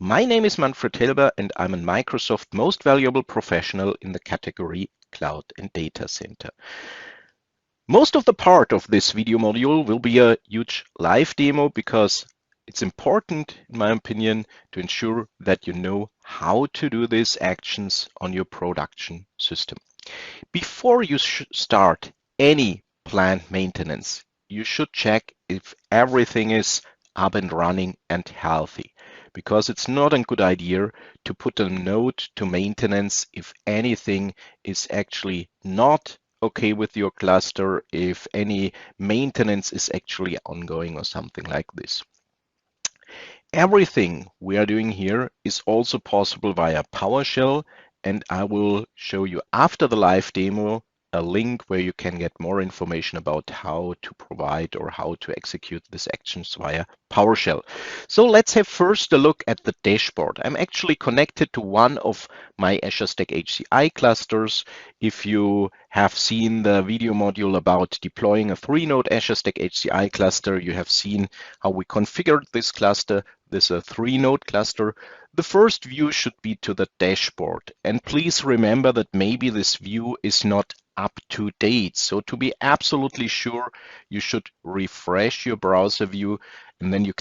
My name is Manfred Helber and I'm a Microsoft Most Valuable Professional in the category Cloud and Data Center. Most of the part of this video module will be a huge live demo because it's important, in my opinion, to ensure that you know how to do these actions on your production system. Before you start any plant maintenance, you should check if everything is up and running and healthy, because it's not a good idea to put a note to maintenance if anything is actually not okay with your cluster, if any maintenance is actually ongoing or something like this. Everything we are doing here is also possible via PowerShell, and I will show you after the live demo a link where you can get more information about how to provide or how to execute these actions via PowerShell. So let's have first a look at the dashboard. I'm actually connected to one of my Azure Stack HCI clusters. If you have seen the video module about deploying a 3-node Azure Stack HCI cluster, you have seen how we configured this cluster. This is a 3-node cluster. The first view should be to the dashboard. And please remember that maybe this view is not up to date. So to be absolutely sure, you should refresh your browser view, and then you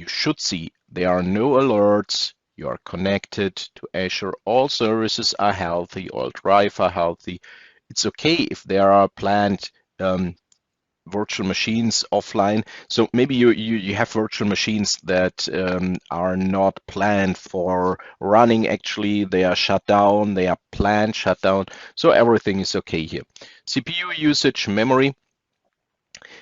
should see there are no alerts. You are connected to Azure. All services are healthy. All drives are healthy. It's okay if there are planned virtual machines offline. So maybe you have virtual machines that are not planned for running. Actually, they are shut down. They are planned shut down. So everything is okay here. CPU usage, memory.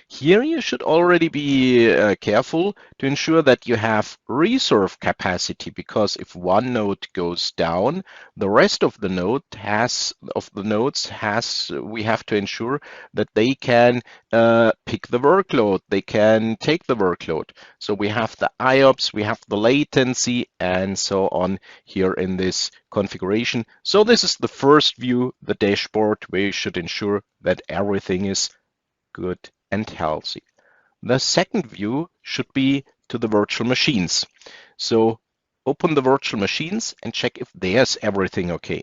Here you should already be careful to ensure that you have reserve capacity, because if one node goes down, the rest of the nodes we have to ensure that they can pick the workload, they can take the workload. So we have the IOPS, we have the latency, and so on here in this configuration. So this is the first view, the dashboard, where you should ensure that everything is good and healthy. The second view should be to the virtual machines. So open the virtual machines and check if there's everything okay.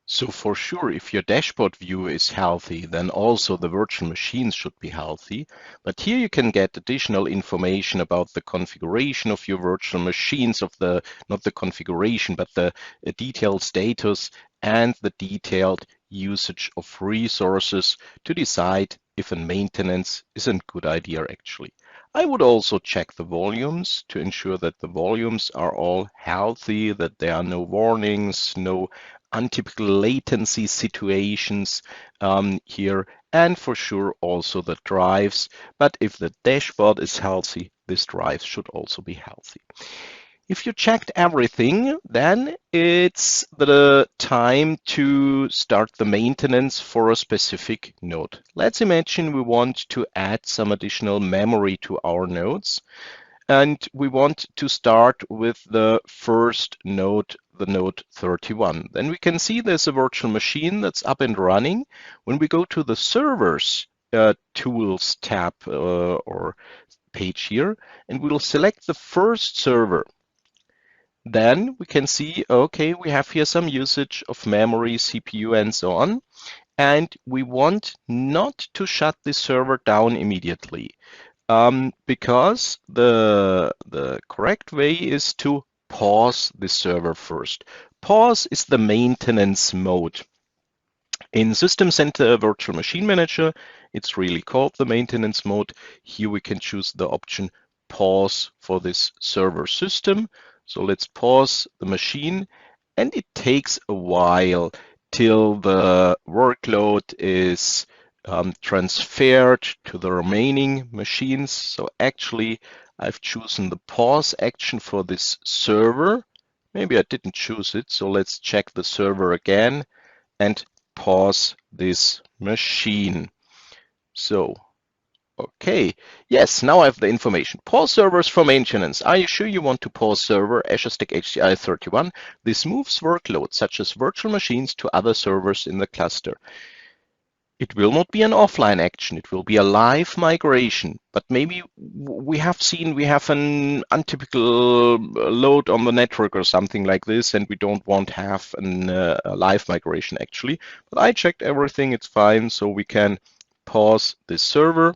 So for sure, if your dashboard view is healthy, then also the virtual machines should be healthy. But here you can get additional information about the configuration of your virtual machines, not the configuration, but the detailed status and the detailed usage of resources to decide if a maintenance is a good idea actually. I would also check the volumes to ensure that the volumes are all healthy, that there are no warnings, no untypical latency situations here, and for sure also the drives. But if the dashboard is healthy, this drive should also be healthy. If you checked everything, then it's the time to start the maintenance for a specific node. Let's imagine we want to add some additional memory to our nodes, and we want to start with the first node, the node 31. Then we can see there's a virtual machine that's up and running. When we go to the servers tools tab or page here, and we'll select the first server, then we can see, okay, we have here some usage of memory, CPU, and so on. And we want not to shut the server down immediately, because the correct way is to pause the server first. Pause is the maintenance mode. In System Center Virtual Machine Manager, it's really called the maintenance mode. Here we can choose the option pause for this server system. So let's pause the machine, and it takes a while till the workload is transferred to the remaining machines. So actually, I've chosen the pause action for this server. Maybe I didn't choose it, so let's check the server again and pause this machine. So okay, yes, now I have the information. Pause servers for maintenance. Are you sure you want to pause server Azure Stack HCI 31? This moves workloads such as virtual machines to other servers in the cluster. It will not be an offline action. It will be a live migration. But maybe we have seen we have an untypical load on the network or something like this, and we don't want to have a live migration actually. But I checked everything. It's fine. So we can pause this server.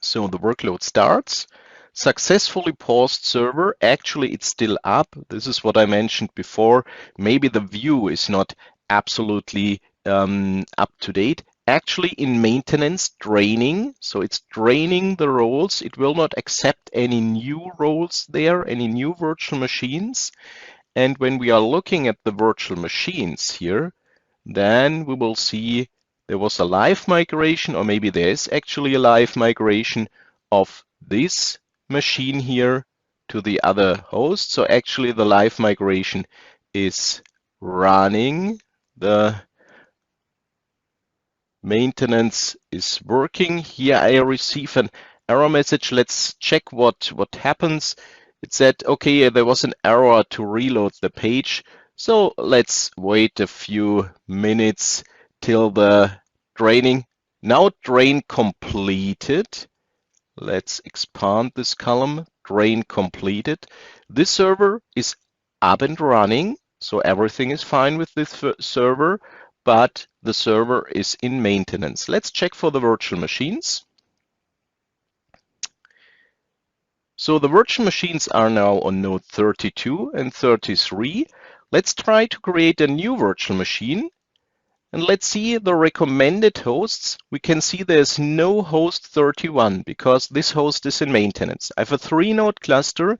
So the workload starts. Successfully paused server. Actually, it's still up. This is what I mentioned before. Maybe the view is not absolutely up to date. Actually, in maintenance, draining. So it's draining the roles. It will not accept any new roles there, any new virtual machines. And when we are looking at the virtual machines here, then we will see there was a live migration, or maybe there is actually a live migration of this machine here to the other host. So actually the live migration is running. The maintenance is working. Here I receive an error message. Let's check what happens. It said, okay, there was an error to reload the page. So let's wait a few minutes till the draining. Now drain completed. Let's expand this column. Drain completed. This server is up and running. So everything is fine with this server, but the server is in maintenance. Let's check for the virtual machines. So the virtual machines are now on node 32 and 33. Let's try to create a new virtual machine. And let's see the recommended hosts. We can see there's no host 31 because this host is in maintenance. I have a 3-node cluster.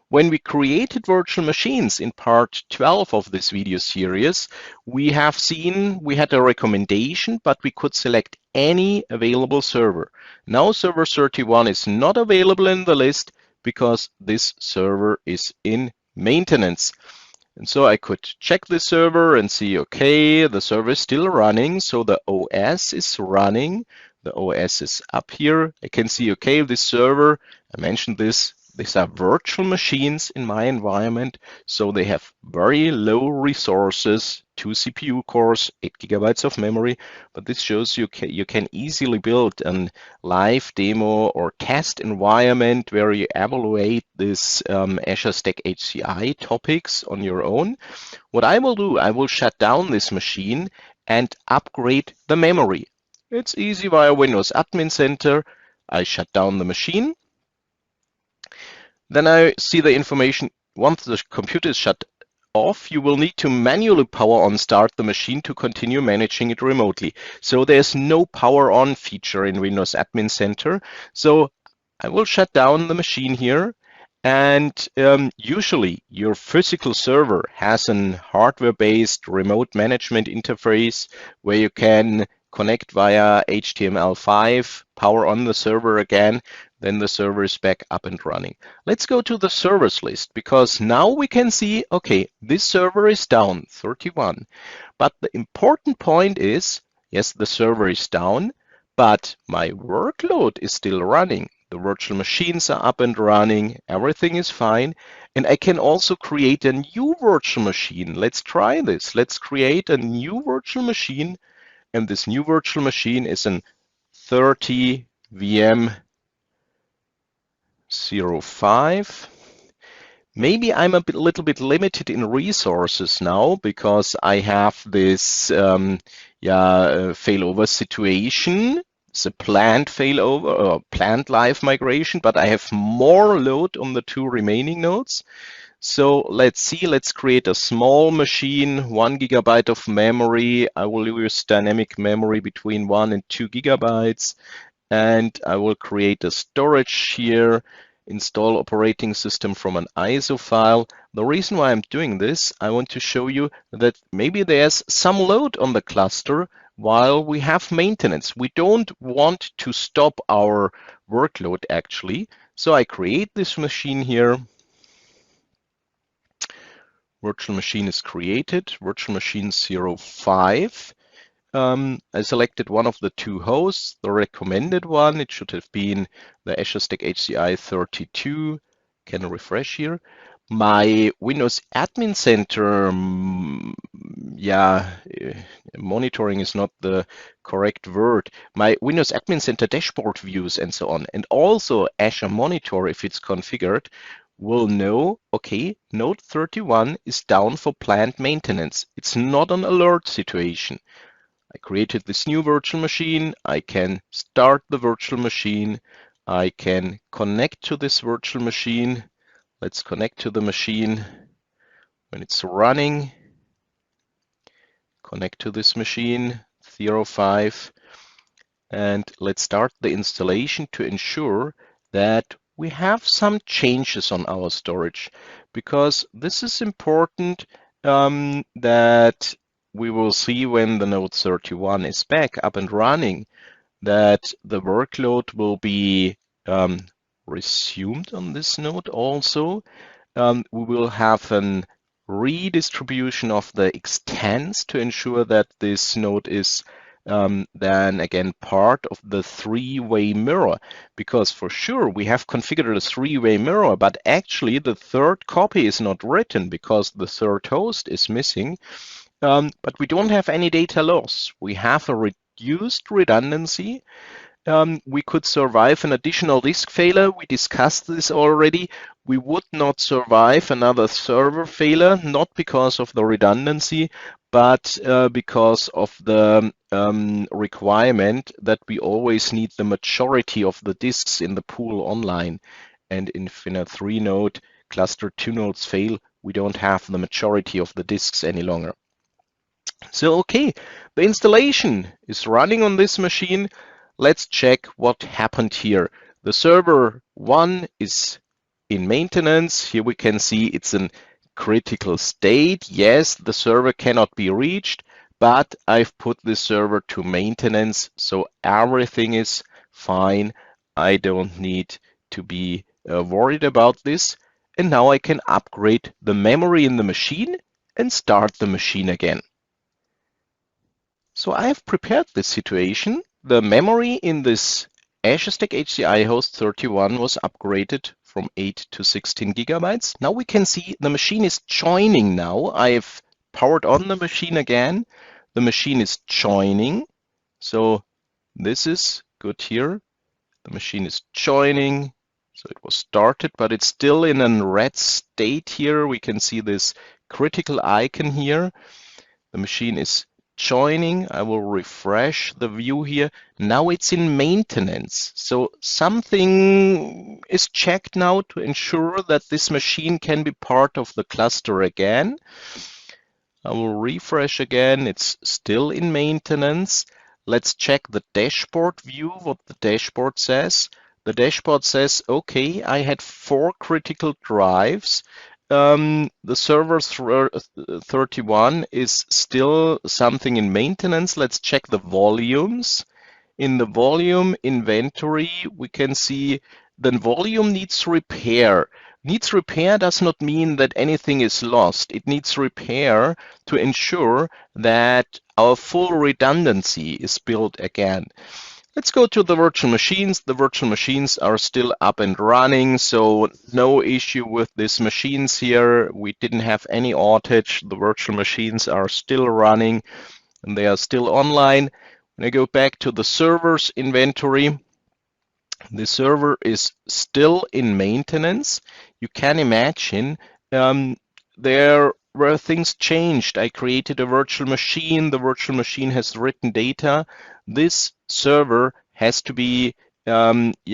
When we created virtual machines in part 12 of this video series, we have seen we had a recommendation, but we could select any available server. Now server 31 is not available in the list because this server is in maintenance. And so I could check the server and see, okay, the server is still running. So the OS is running. The OS is up here. I can see, okay, this server, I mentioned this, these are virtual machines in my environment. So they have very low resources, 2 CPU cores, 8 GB of memory. But this shows you can easily build a live demo or test environment where you evaluate this Azure Stack HCI topics on your own. What I will do, I will shut down this machine and upgrade the memory. It's easy via Windows Admin Center. I shut down the machine. Then I see the information. Once the computer is shut off, you will need to manually power on start the machine to continue managing it remotely. So there's no power on feature in Windows Admin Center. So I will shut down the machine here. And usually your physical server has an hardware-based remote management interface where you can connect via HTML5, power on the server again, then the server is back up and running. Let's go to the servers list because now we can see, okay, this server is down, 31. But the important point is, yes, the server is down, but my workload is still running. The virtual machines are up and running, everything is fine. And I can also create a new virtual machine. Let's try this. Let's create a new virtual machine. And this new virtual machine is an 30 VM 05. Maybe I'm a little bit limited in resources now because I have this failover situation. It's a planned failover or planned live migration, but I have more load on the 2 remaining nodes. So let's see, let's create a small machine, 1 GB of memory. I will use dynamic memory between 1 and 2 GB. And I will create a storage here, install operating system from an ISO file. The reason why I'm doing this, I want to show you that maybe there's some load on the cluster while we have maintenance. We don't want to stop our workload actually. So I create this machine here. Virtual machine is created, virtual machine 05. I selected one of the 2 hosts, the recommended one. It should have been the Azure Stack HCI 32. Can refresh here. My Windows Admin Center, monitoring is not the correct word. My Windows Admin Center dashboard views and so on, and also Azure Monitor, if it's configured, will know, okay, node 31 is down for planned maintenance. It's not an alert situation. I created this new virtual machine. I can start the virtual machine. I can connect to this virtual machine. Let's connect to the machine when it's running. Connect to this machine, 05, and let's start the installation to ensure that we have some changes on our storage, because this is important that we will see when the node 31 is back up and running, that the workload will be resumed on this node also. We will have an redistribution of the extents to ensure that this node is then again part of the three-way mirror, because for sure we have configured a three-way mirror, but actually the third copy is not written because the third host is missing. But we don't have any data loss. We have a reduced redundancy. We could survive an additional disk failure. We discussed this already. We would not survive another server failure, not because of the redundancy, but because of the requirement that we always need the majority of the disks in the pool online. And if in a 3-node cluster 2 nodes fail, we don't have the majority of the disks any longer. So, okay, the installation is running on this machine. Let's check what happened here. The server 1 is in maintenance. Here we can see it's in critical state. Yes, the server cannot be reached, but I've put this server to maintenance, so everything is fine. I don't need to be worried about this. And now I can upgrade the memory in the machine and start the machine again. So I have prepared this situation. The memory in this Azure Stack HCI host 31 was upgraded from 8 to 16 gigabytes. Now we can see the machine is joining now. I've powered on the machine again. The machine is joining. So this is good here. The machine is joining. So it was started, but it's still in a red state here. We can see this critical icon here. The machine is joining. I will refresh the view here. Now it's in maintenance. So something is checked now to ensure that this machine can be part of the cluster again. I will refresh again. It's still in maintenance. Let's check the dashboard view, what the dashboard says. The dashboard says, okay, I had 4 critical drives. The server 31 is still something in maintenance. Let's check the volumes. In the volume inventory, we can see the volume needs repair. Needs repair does not mean that anything is lost. It needs repair to ensure that our full redundancy is built again. Let's go to the virtual machines. The virtual machines are still up and running, so no issue with these machines here. We didn't have any outage. The virtual machines are still running and they are still online. When I go back to the servers inventory, the server is still in maintenance. You can imagine there were things changed. I created a virtual machine. The virtual machine has written data. This server has to be rejoined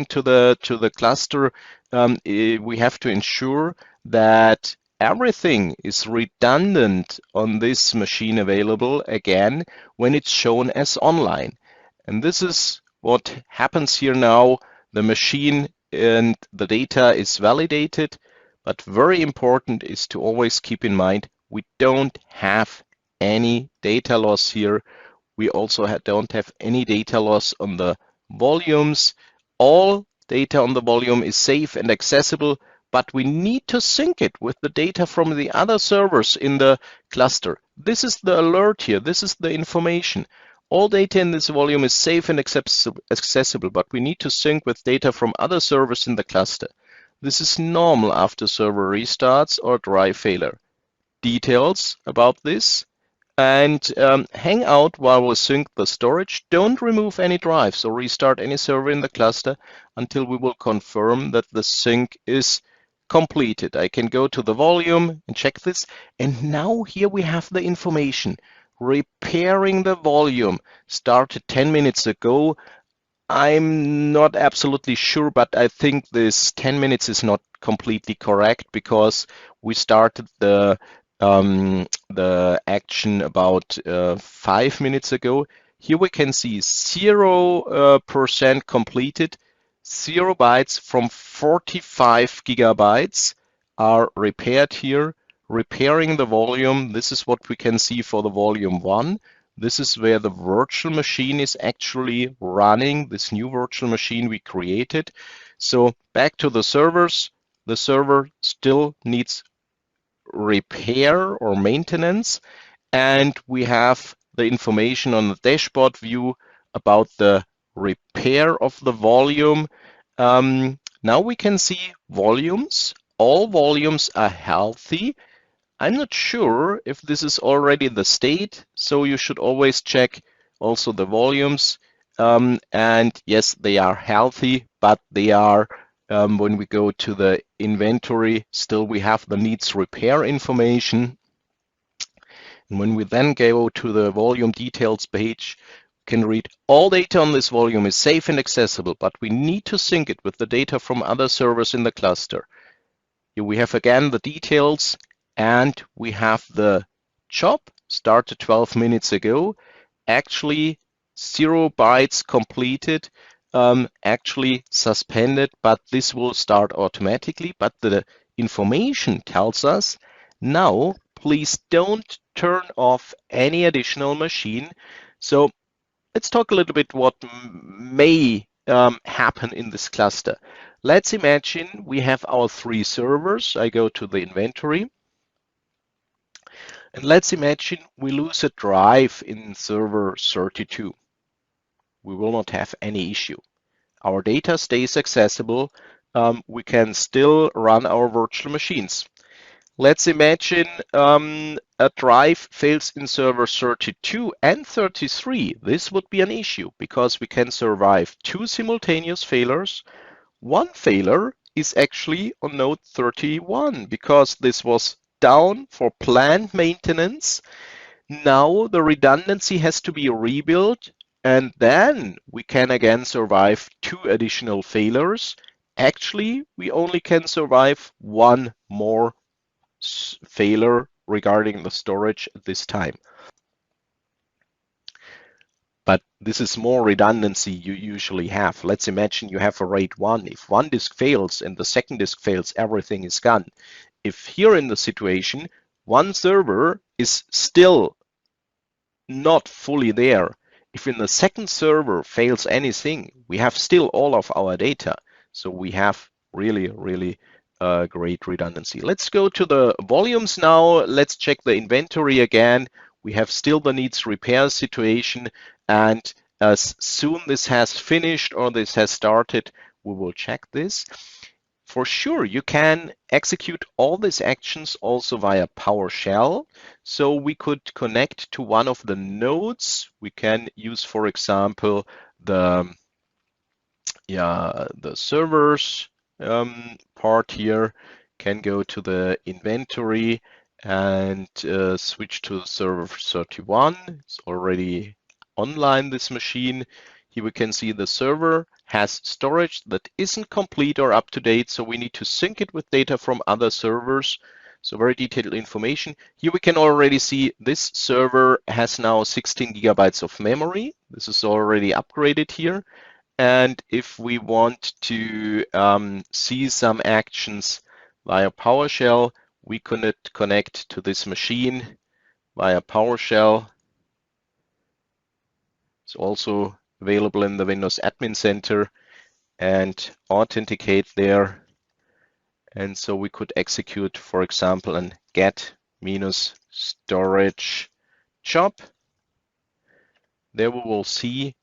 to the cluster. We have to ensure that everything is redundant on this machine available again when it's shown as online. And this is what happens here now. The machine and the data is validated, but very important is to always keep in mind we don't have any data loss here. We also don't have any data loss on the volumes. All data on the volume is safe and accessible, but we need to sync it with the data from the other servers in the cluster. This is the alert here. This is the information. All data in this volume is safe and accessible, but we need to sync with data from other servers in the cluster. This is normal after server restarts or drive failure. Details about this and hang out while we sync the storage. Don't remove any drives or restart any server in the cluster until we will confirm that the sync is completed. I can go to the volume and check this. And now here we have the information. Repairing the volume started 10 minutes ago. I'm not absolutely sure, but I think this 10 minutes is not completely correct because we started the action about 5 minutes ago. Here we can see 0% completed, 0 bytes from 45 gigabytes are repaired here. Repairing the volume, this is what we can see for the volume 1. This is where the virtual machine is actually running, this new virtual machine we created. So back to the servers. The server still needs repair or maintenance, and we have the information on the dashboard view about the repair of the volume. Now we can see volumes. All volumes are healthy. I'm not sure if this is already the state, so you should always check also the volumes. And yes, they are healthy, but they are, when we go to the inventory, still we have the needs repair information. And when we then go to the volume details page, we can read all data on this volume is safe and accessible, but we need to sync it with the data from other servers in the cluster. Here we have again the details, and we have the job started 12 minutes ago. Actually, 0 bytes completed, actually suspended, but this will start automatically. But the information tells us now, please don't turn off any additional machine. So let's talk a little bit what may happen in this cluster. Let's imagine we have our 3 servers. I go to the inventory. And let's imagine we lose a drive in server 32. We will not have any issue. Our data stays accessible. We can still run our virtual machines. Let's imagine a drive fails in server 32 and 33. This would be an issue because we can survive 2 simultaneous failures. One failure is actually on node 31 because this was down for planned maintenance. Now the redundancy has to be rebuilt, and then we can again survive 2 additional failures. Actually, we only can survive 1 more failure regarding the storage at this time. But this is more redundancy you usually have. Let's imagine you have a RAID 1. If one disk fails and the second disk fails, everything is gone. If here in the situation, one server is still not fully there, if in the second server fails anything, we have still all of our data. So we have really great redundancy. Let's go to the volumes now. Let's check the inventory again. We have still the needs repair situation, and as soon this has finished or this has started, we will check this. For sure, you can execute all these actions also via PowerShell. So we could connect to one of the nodes. We can use, for example, the servers part here, can go to the inventory and switch to server 31. It's already online, this machine. Here we can see the server has storage that isn't complete or up to date, so we need to sync it with data from other servers. So very detailed information. Here we can already see this server has now 16 gigabytes of memory. This is already upgraded here. And if we want to see some actions via PowerShell, we connect to this machine via PowerShell. It's also available in the Windows Admin Center, and authenticate there. And so we could execute, for example, an get -storage job. there we will see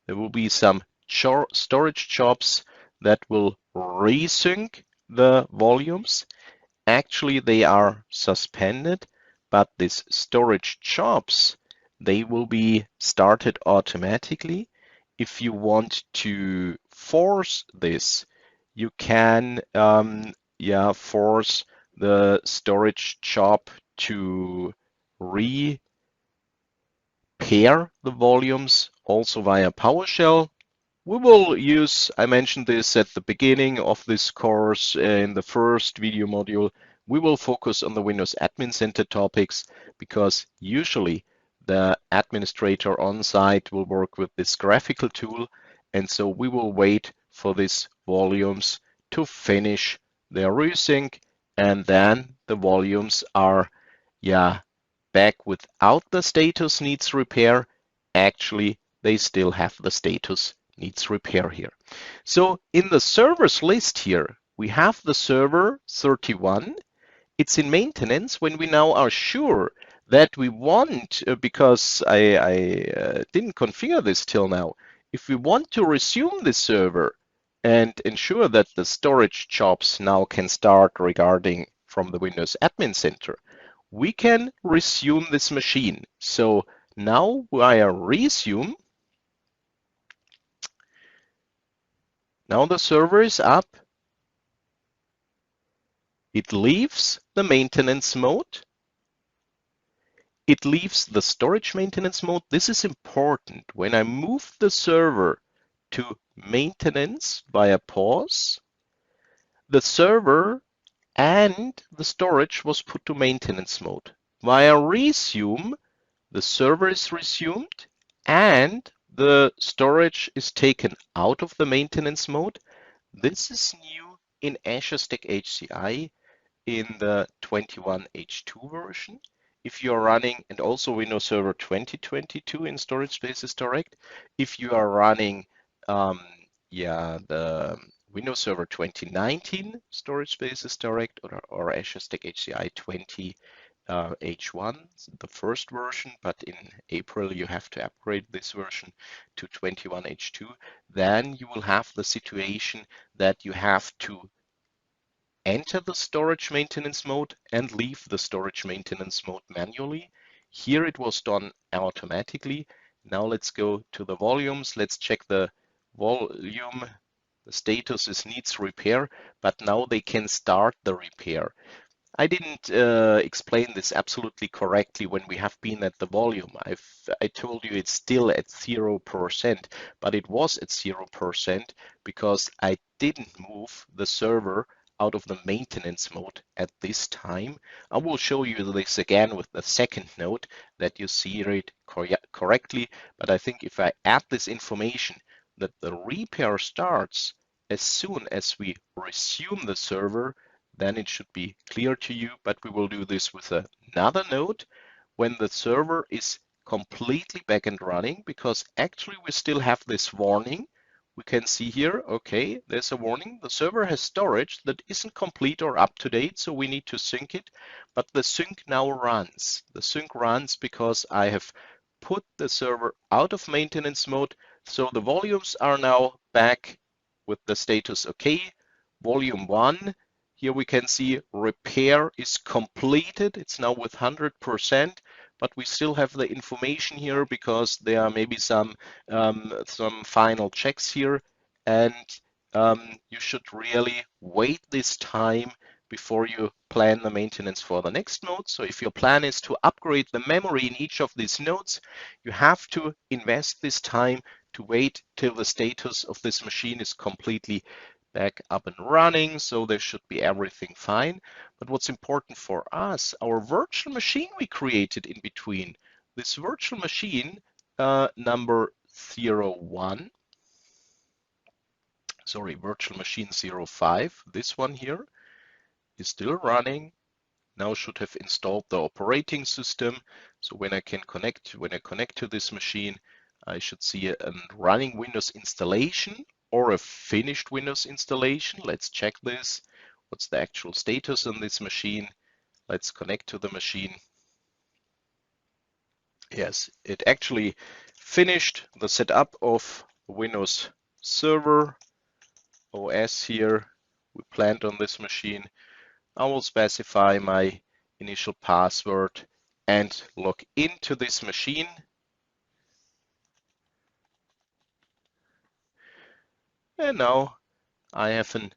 there will be some storage jobs that will resync the volumes. Actually, they are suspended, but these storage jobs, they will be started automatically. If you want to force this, you can force the storage job to repair the volumes also via PowerShell. We will use, I mentioned this at the beginning of this course in the first video module, we will focus on the Windows Admin Center topics because usually the administrator on site will work with this graphical tool, and so we will wait for these volumes to finish their resync, and then the volumes are back without the status needs repair. Actually, they still have the status needs repair here. So in the servers list here, we have the server 31. It's in maintenance. When we now are sure that we want, because I didn't configure this till now, if we want to resume the server and ensure that the storage jobs now can start regarding from the Windows Admin Center, we can resume this machine. So now via resume, now the server is up. It leaves the maintenance mode. It leaves the storage maintenance mode. This is important. When I move the server to maintenance via pause, the server and the storage was put to maintenance mode. Via resume, the server is resumed and the storage is taken out of the maintenance mode. This is new in Azure Stack HCI in the 21H2 version. If you are running, and also Windows Server 2022 in Storage Spaces Direct, if you are running the Windows Server 2019 Storage Spaces Direct or Azure Stack HCI 20 H1, the first version, but in April you have to upgrade this version to 21H2, then you will have the situation that you have to enter the storage maintenance mode and leave the storage maintenance mode manually. Here it was done automatically. Now let's go to the volumes. Let's check the volume. The status is needs repair, but now they can start the repair. I didn't explain this absolutely correctly when we have been at the volume. I told you it's still at 0%, but it was at 0% because I didn't move the server out of the maintenance mode at this time. I will show you this again with the second note that you see it correctly, but I think if I add this information that the repair starts as soon as we resume the server, then it should be clear to you, but we will do this with another node when the server is completely back and running, because actually we still have this warning. We can see here, okay, there's a warning. The server has storage that isn't complete or up to date, so we need to sync it, but the sync now runs. The sync runs because I have put the server out of maintenance mode, so the volumes are now back with the status okay. Volume 1, here we can see repair is completed. It's now with 100%, but we still have the information here because there are maybe some final checks here, and you should really wait this time before you plan the maintenance for the next node. So if your plan is to upgrade the memory in each of these nodes, you have to invest this time to wait till the status of this machine is completely back up and running, so there should be everything fine. But what's important for us, our virtual machine we created in between, this virtual machine number 01, sorry, virtual machine 05, this one here is still running. Now should have installed the operating system. So when I connect to this machine, I should see a running Windows installation or a finished Windows installation. Let's check this. What's the actual status on this machine? Let's connect to the machine. Yes, it actually finished the setup of Windows Server OS here. We planned on this machine. I will specify my initial password and log into this machine. And now I have an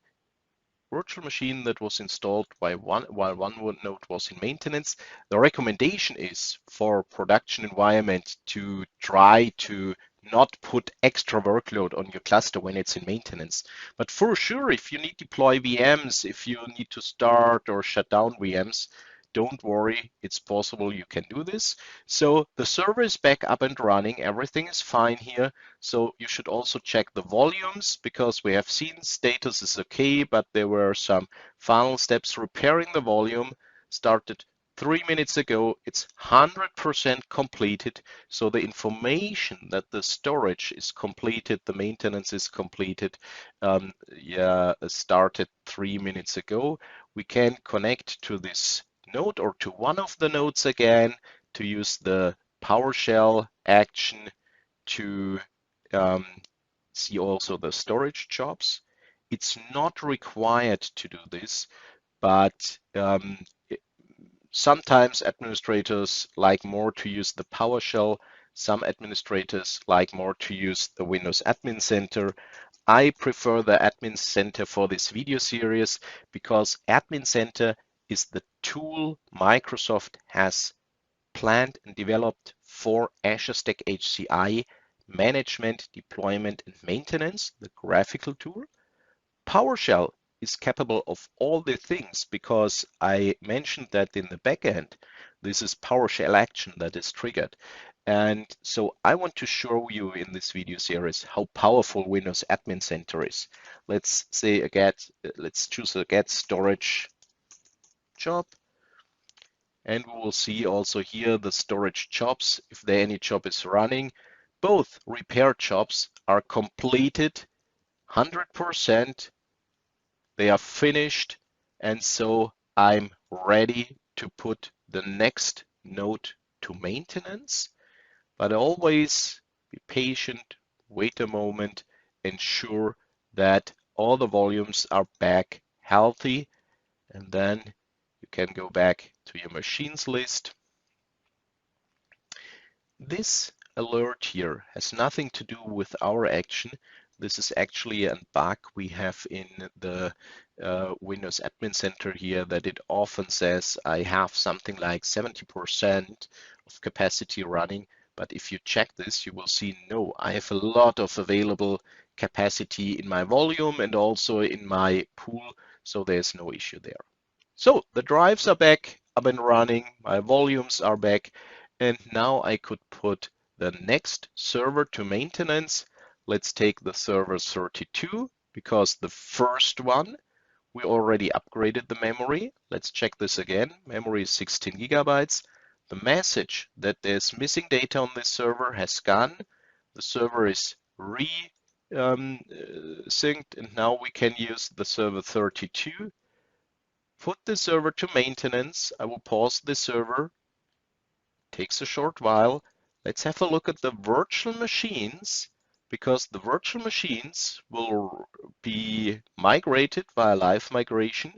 virtual machine that was installed while one node was in maintenance. The recommendation is for production environment to try to not put extra workload on your cluster when it's in maintenance. But for sure, if you need to deploy VMs, if you need to start or shut down VMs, don't worry, it's possible you can do this. So the server is back up and running, everything is fine here. So you should also check the volumes because we have seen status is okay, but there were some final steps repairing the volume. Started 3 minutes ago. It's 100% completed. So the information that the storage is completed, the maintenance is completed, started 3 minutes ago. We can connect to this node or to one of the nodes again to use the PowerShell action to see also the storage jobs. It's not required to do this, but sometimes administrators like more to use the PowerShell. Some administrators like more to use the Windows Admin Center. I prefer the Admin Center for this video series because Admin Center is the tool Microsoft has planned and developed for Azure Stack HCI management, deployment, and maintenance, the graphical tool. PowerShell is capable of all the things because I mentioned that in the backend, this is PowerShell action that is triggered. And so I want to show you in this video series how powerful Windows Admin Center is. Let's say let's choose a get storage job. And we will see also here the storage jobs, if there any job is running. Both repair jobs are completed 100%. They are finished, and so I'm ready to put the next node to maintenance. But always be patient, wait a moment, ensure that all the volumes are back healthy, and then you can go back to your machines list. This alert here has nothing to do with our action. This is actually a bug we have in the Windows Admin Center here, that it often says I have something like 70% of capacity running. But if you check this, you will see, no, I have a lot of available capacity in my volume and also in my pool, so there's no issue there. So the drives are back up and running, my volumes are back, and now I could put the next server to maintenance. Let's take the server 32 because the first one, we already upgraded the memory. Let's check this again. Memory is 16 gigabytes. The message that there's missing data on this server has gone. The server is synced, and now we can use the server 32. Put the server to maintenance. I will pause the server. Takes a short while. Let's have a look at the virtual machines, because the virtual machines will be migrated via live migration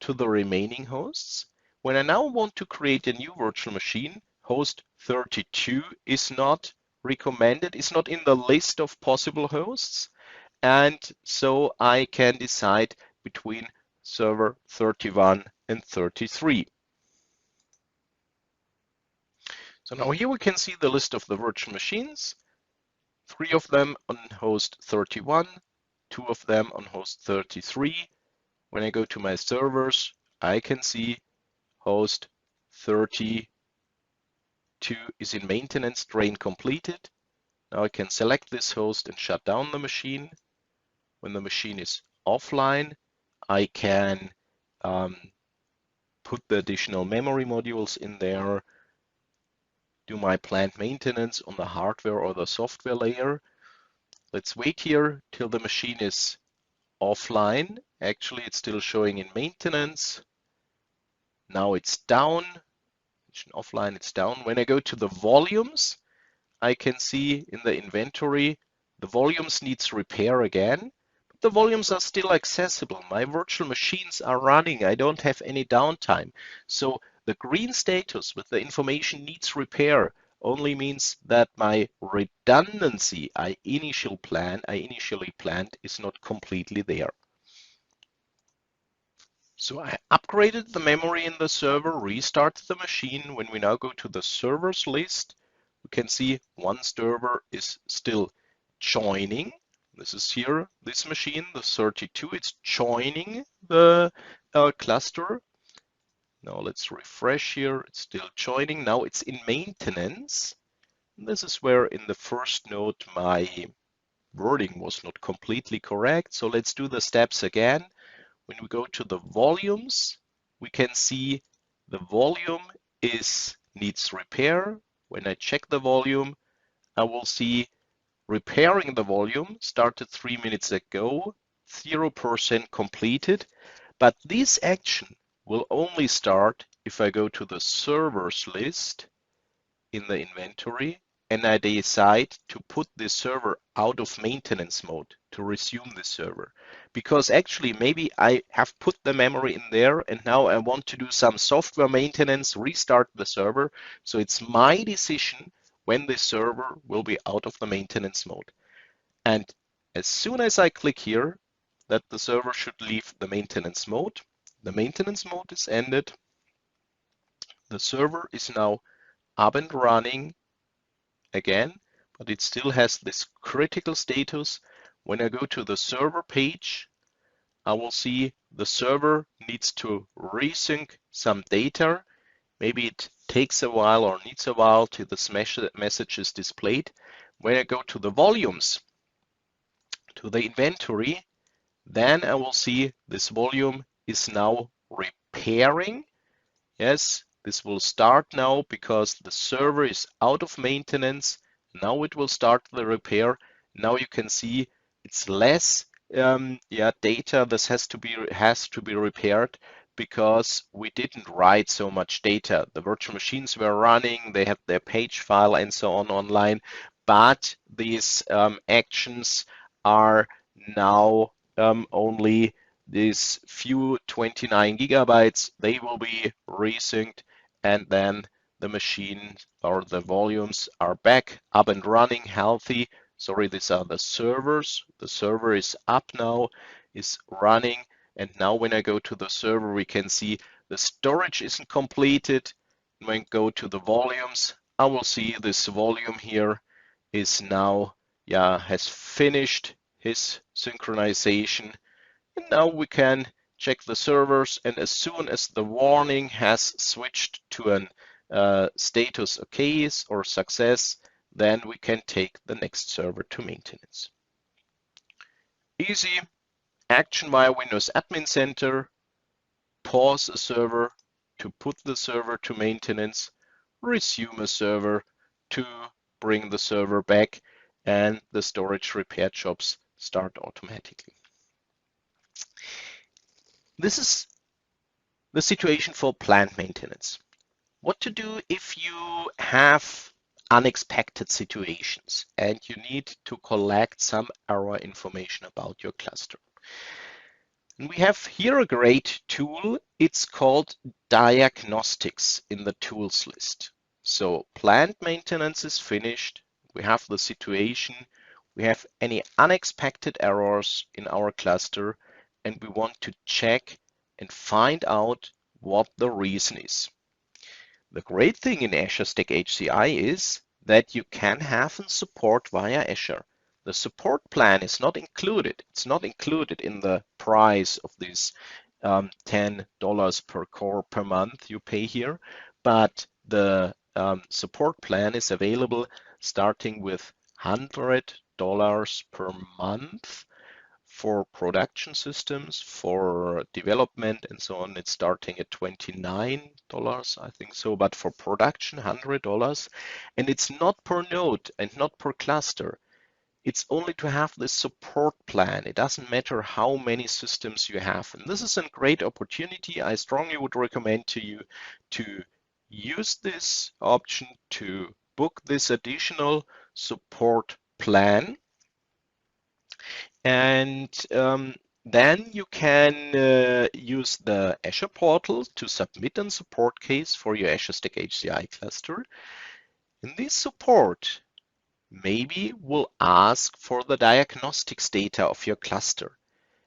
to the remaining hosts. When I now want to create a new virtual machine, host 32 is not recommended, is not in the list of possible hosts. And so I can decide between server 31 and 33. So now here we can see the list of the virtual machines, 3 of them on host 31, 2 of them on host 33. When I go to my servers, I can see host 32 is in maintenance, drain completed. Now I can select this host and shut down the machine. When the machine is offline, I can put the additional memory modules in there, do my planned maintenance on the hardware or the software layer. Let's wait here till the machine is offline. Actually, it's still showing in maintenance. Now it's down. Offline, it's down. When I go to the volumes, I can see in the inventory the volumes needs repair again. The volumes are still accessible. My virtual machines are running. I don't have any downtime. So the green status with the information needs repair only means that my redundancy I initially planned is not completely there. So I upgraded the memory in the server, restarted the machine. When we now go to the servers list, we can see one server is still joining. This is here, this machine, the 32, it's joining the cluster. Now let's refresh here, it's still joining. Now it's in maintenance. This is where in the first node my wording was not completely correct. So let's do the steps again. When we go to the volumes, we can see the volume needs repair. When I check the volume, I will see repairing the volume started 3 minutes ago, 0% completed. But this action will only start if I go to the servers list in the inventory and I decide to put this server out of maintenance mode to resume the server. Because actually maybe I have put the memory in there and now I want to do some software maintenance, restart the server. So it's my decision when the server will be out of the maintenance mode. And as soon as I click here that the server should leave the maintenance mode is ended. The server is now up and running again, but it still has this critical status. When I go to the server page, I will see the server needs to resync some data. Maybe it takes a while or needs a while till this message is displayed. When I go to the volumes, to the inventory, then I will see this volume is now repairing. Yes, this will start now because the server is out of maintenance. Now it will start the repair. Now you can see it's less data. This has to be repaired because we didn't write so much data. The virtual machines were running, they had their page file and so on online, but these actions are now only these few 29 gigabytes, they will be resynced and then the machine or the volumes are back up and running healthy. Sorry, these are the servers. The server is up now, is running. And now when I go to the server, we can see the storage isn't completed. When I go to the volumes, I will see this volume here is now, has finished his synchronization. And now we can check the servers, and as soon as the warning has switched to an status OK or success, then we can take the next server to maintenance. Easy action via Windows Admin Center, pause a server to put the server to maintenance, resume a server to bring the server back, and the storage repair jobs start automatically. This is the situation for plant maintenance. What to do if you have unexpected situations and you need to collect some error information about your cluster. And we have here a great tool. It's called diagnostics in the tools list. So plant maintenance is finished. We have the situation. We have any unexpected errors in our cluster, and we want to check and find out what the reason is. The great thing in Azure Stack HCI is that you can have support via Azure. The support plan is not included. It's not included in the price of this $10 per core per month you pay here, but the support plan is available starting with $100 per month for production systems, for development and so on. It's starting at $29, I think so, but for production, $100. And it's not per node and not per cluster. It's only to have this support plan. It doesn't matter how many systems you have. And this is a great opportunity. I strongly would recommend to you to use this option to book this additional support plan, and then you can use the Azure portal to submit a support case for your Azure Stack HCI cluster. In this support, maybe we'll ask for the diagnostics data of your cluster.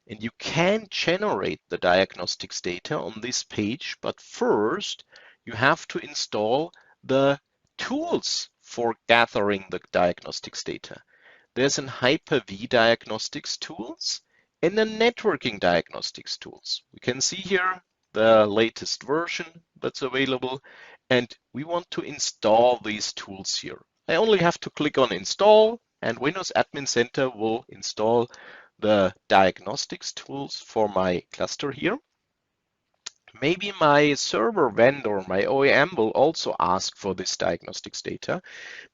And you can generate the diagnostics data on this page, but first you have to install the tools for gathering the diagnostics data. There's an Hyper-V diagnostics tools and a networking diagnostics tools. We can see here the latest version that's available, and we want to install these tools here. I only have to click on install, and Windows Admin Center will install the diagnostics tools for my cluster here. Maybe my server vendor, my OEM, will also ask for this diagnostics data,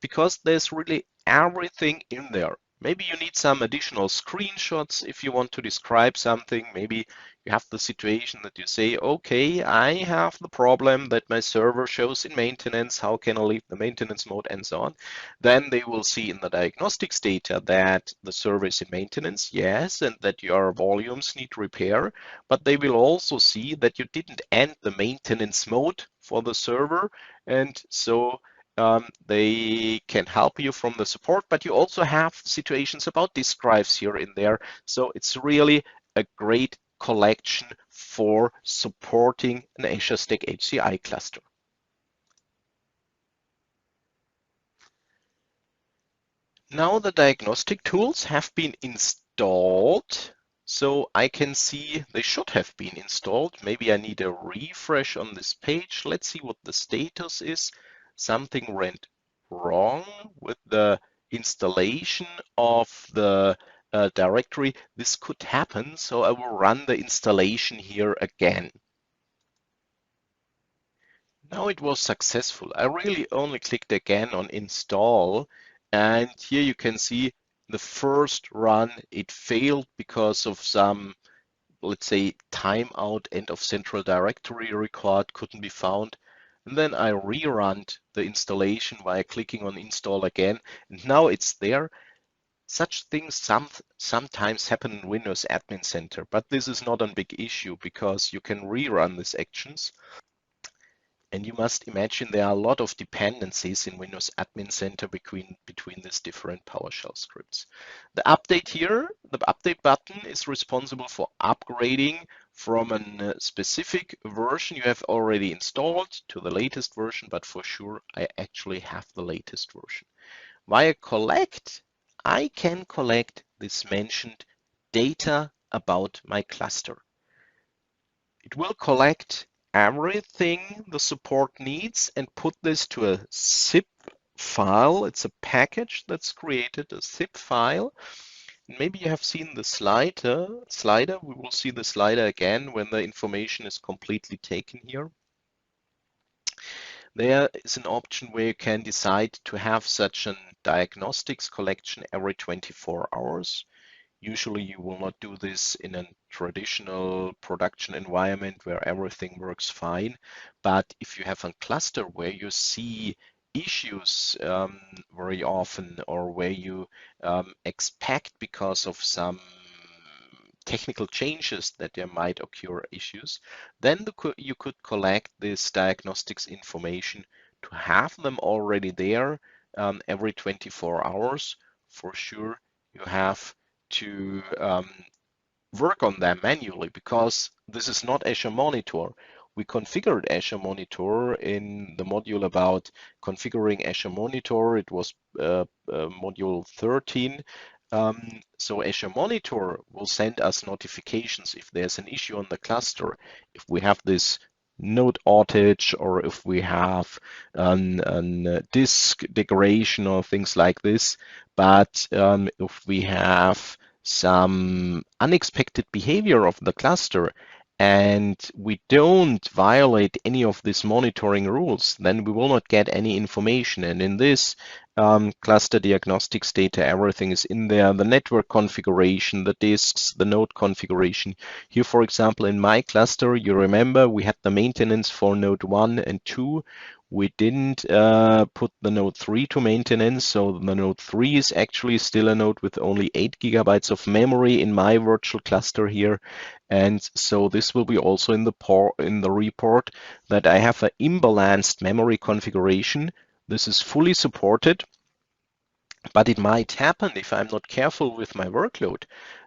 because there's really everything in there. Maybe you need some additional screenshots if you want to describe something. Maybe you have the situation that you say, okay, I have the problem that my server shows in maintenance. How can I leave the maintenance mode and so on? Then they will see in the diagnostics data that the server is in maintenance, yes, and that your volumes need repair. But they will also see that you didn't end the maintenance mode for the server. And so they can help you from the support, but you also have situations about disk drives here and there. So it's really a great collection for supporting an Azure Stack HCI cluster. Now the diagnostic tools have been installed. So I can see they should have been installed. Maybe I need a refresh on this page. Let's see what the status is. Something went wrong with the installation of the directory. This could happen, so I will run the installation here again. Now it was successful. I really only clicked again on install, and here you can see the first run, it failed because of some, let's say, timeout, end of central directory record couldn't be found. And then I rerun the installation by clicking on install again, and now it's there. Such things sometimes happen in Windows Admin Center, but this is not a big issue because you can rerun these actions. And you must imagine there are a lot of dependencies in Windows Admin Center between these different PowerShell scripts. The update here, the update button is responsible for upgrading from a specific version you have already installed to the latest version, but for sure I actually have the latest version. Via collect, I can collect this mentioned data about my cluster. It will collect everything the support needs and put this to a zip file. It's a package that's created, a zip file. Maybe you have seen the slider. We will see the slider again when the information is completely taken here. There is an option where you can decide to have such a diagnostics collection every 24 hours. Usually you will not do this in a traditional production environment where everything works fine. But if you have a cluster where you see issues very often, or where you expect because of some technical changes that there might occur issues, then you could collect this diagnostics information to have them already there every 24 hours. For sure, you have to work on them manually, because this is not Azure Monitor. We configured Azure Monitor in the module about configuring Azure Monitor. It was module 13. So Azure Monitor will send us notifications if there's an issue on the cluster, if we have this node outage, or if we have a disk degradation or things like this. But if we have some unexpected behavior of the cluster and we don't violate any of these monitoring rules, then we will not get any information. And in this cluster diagnostics data, everything is in there: the network configuration, the disks, the node configuration. Here, for example, in my cluster, you remember we had the maintenance for node 1 and 2. we didn't put the node 3 to maintenance, so the node 3 is actually still a node with only 8 gigabytes of memory in my virtual cluster here. And so this will be also in the report that I have an imbalanced memory configuration. This is fully supported, but it might happen if I'm not careful with my workload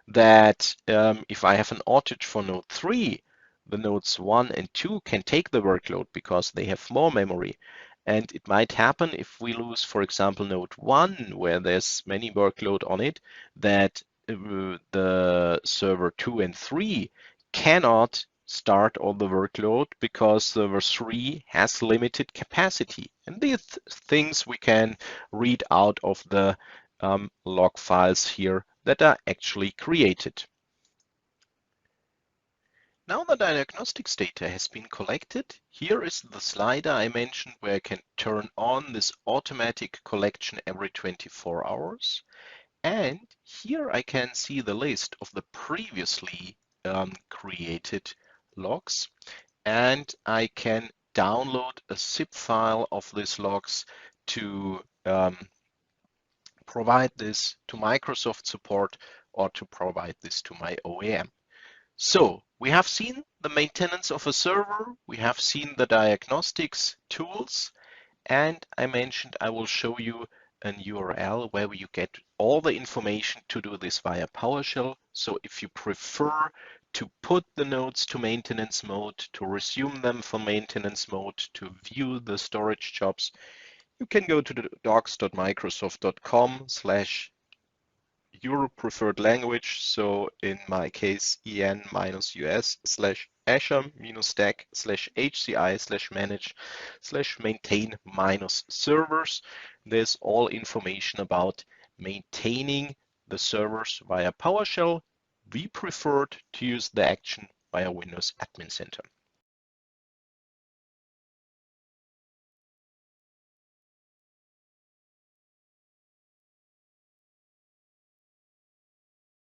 that if I have an outage for node 3, the nodes 1 and 2 can take the workload because they have more memory. And it might happen if we lose, for example, node 1, where there's many workload on it, that the server 2 and 3 cannot start all the workload because server 3 has limited capacity. And these things we can read out of the log files here that are actually created. Now the diagnostics data has been collected, here is the slider I mentioned where I can turn on this automatic collection every 24 hours. And here I can see the list of the previously created logs, and I can download a zip file of these logs to provide this to Microsoft support or to provide this to my OEM. So we have seen the maintenance of a server, we have seen the diagnostics tools, and I mentioned I will show you an URL where you get all the information to do this via PowerShell. So if you prefer to put the nodes to maintenance mode, to resume them from maintenance mode, to view the storage jobs, you can go to the docs.microsoft.com/your preferred language. So in my case, en-us/azure-stack/hci/manage/maintain-servers. There's all information about maintaining the servers via PowerShell. We preferred to use the action via Windows Admin Center.